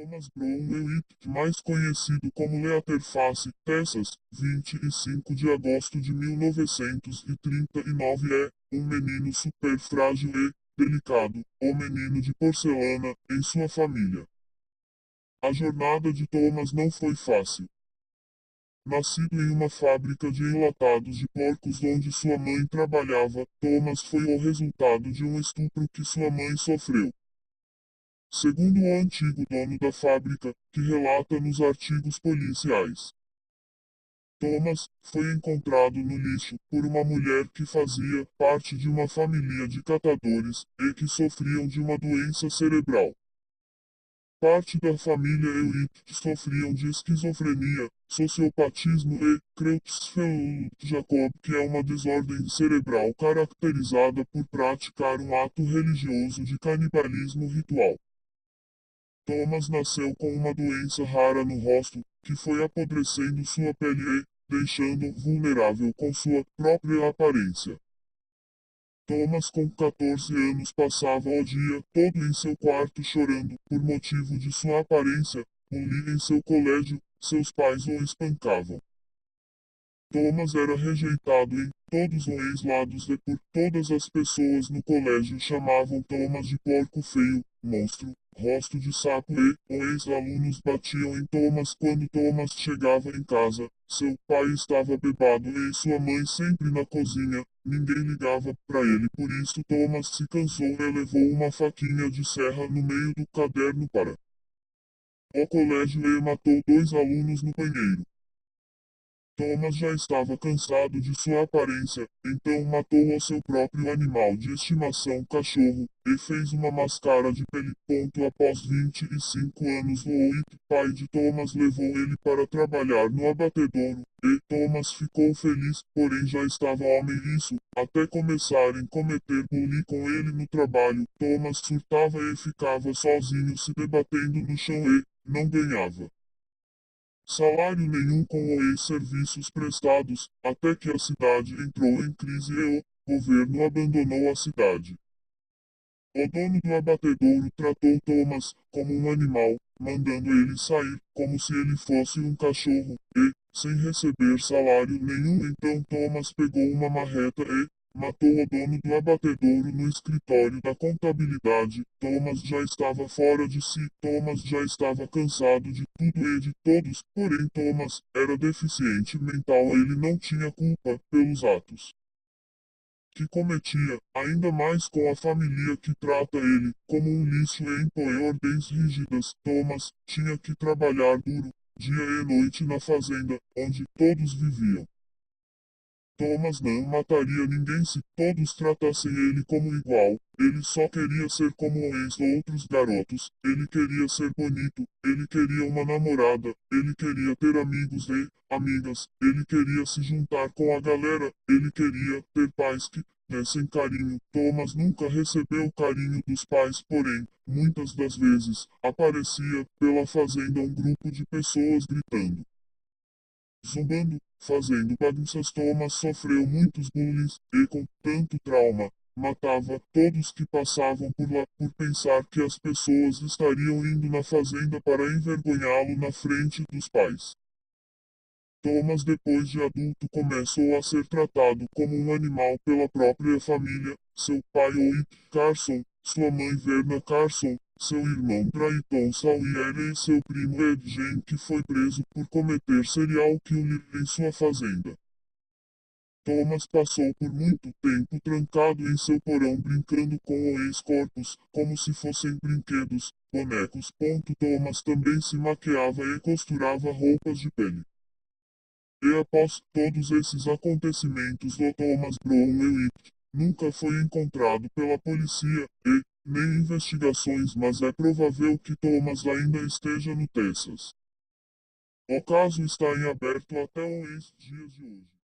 Thomas Brown Lewitt, mais conhecido como Leatherface, Texas, 25 de agosto de 1939 é um menino super frágil e delicado, o menino de porcelana, em sua família. A jornada de Thomas não foi fácil. Nascido em uma fábrica de enlatados de porcos onde sua mãe trabalhava, Thomas foi o resultado de um estupro que sua mãe sofreu. Segundo o antigo dono da fábrica, que relata nos artigos policiais. Thomas foi encontrado no lixo por uma mulher que fazia parte de uma família de catadores e que sofriam de uma doença cerebral. Parte da família Elite sofriam de esquizofrenia, sociopatismo e Creutzfeldt-Jakob, que é uma desordem cerebral caracterizada por praticar um ato religioso de canibalismo ritual. Thomas nasceu com uma doença rara no rosto, que foi apodrecendo sua pele e deixando vulnerável com sua própria aparência. Thomas, com 14 anos, passava o dia todo em seu quarto chorando por motivo de sua aparência. Bullying em seu colégio, seus pais o espancavam. Thomas era rejeitado em todos os lados e por todas as pessoas no colégio chamavam Thomas de porco feio, monstro, rosto de sapo e os ex-alunos batiam em Thomas quando Thomas chegava em casa. Seu pai estava bêbado e sua mãe sempre na cozinha. Ninguém ligava para ele, por isso Thomas se cansou e levou uma faquinha de serra no meio do caderno para o colégio e matou 2 alunos no banheiro. Thomas já estava cansado de sua aparência, então matou o seu próprio animal de estimação, cachorro, e fez uma máscara de pele. Após 25 anos, o Oit, pai de Thomas, levou ele para trabalhar no abatedouro, e Thomas ficou feliz, porém já estava homem isso, até começarem a cometer bullying com ele no trabalho. Thomas surtava e ficava sozinho se debatendo no chão e não ganhava salário nenhum com os serviços prestados, até que a cidade entrou em crise e o governo abandonou a cidade. O dono do abatedouro tratou Thomas como um animal, mandando ele sair como se ele fosse um cachorro, e, sem receber salário nenhum, então Thomas pegou uma marreta e matou o dono do abatedouro no escritório da contabilidade. Thomas já estava fora de si, Thomas já estava cansado de tudo e de todos, porém Thomas era deficiente mental, ele não tinha culpa pelos atos que cometia, ainda mais com a família que trata ele como um lixo e impõe ordens rígidas. Thomas tinha que trabalhar duro, dia e noite na fazenda, onde todos viviam. Thomas não mataria ninguém se todos tratassem ele como igual. Ele só queria ser como os outros garotos. Ele queria ser bonito. Ele queria uma namorada. Ele queria ter amigos e amigas. Ele queria se juntar com a galera. Ele queria ter pais que dessem carinho. Thomas nunca recebeu carinho dos pais, porém, muitas das vezes, aparecia pela fazenda um grupo de pessoas gritando, zombando, fazendo bagunças. Thomas sofreu muitos bullying e com tanto trauma, matava todos que passavam por lá por pensar que as pessoas estariam indo na fazenda para envergonhá-lo na frente dos pais. Thomas, depois de adulto, começou a ser tratado como um animal pela própria família, seu pai Owen Carson, sua mãe Verna Carson, seu irmão Drayton Sawyer e seu primo Ed Gein, que foi preso por cometer serial killer em sua fazenda. Thomas passou por muito tempo trancado em seu porão brincando com os corpos, como se fossem brinquedos, bonecos. Thomas também se maquiava e costurava roupas de pele. E após todos esses acontecimentos, o Thomas Brown Lewitt nunca foi encontrado pela polícia e nem investigações, mas é provável que Thomas ainda esteja no Texas. O caso está em aberto até os dias de hoje.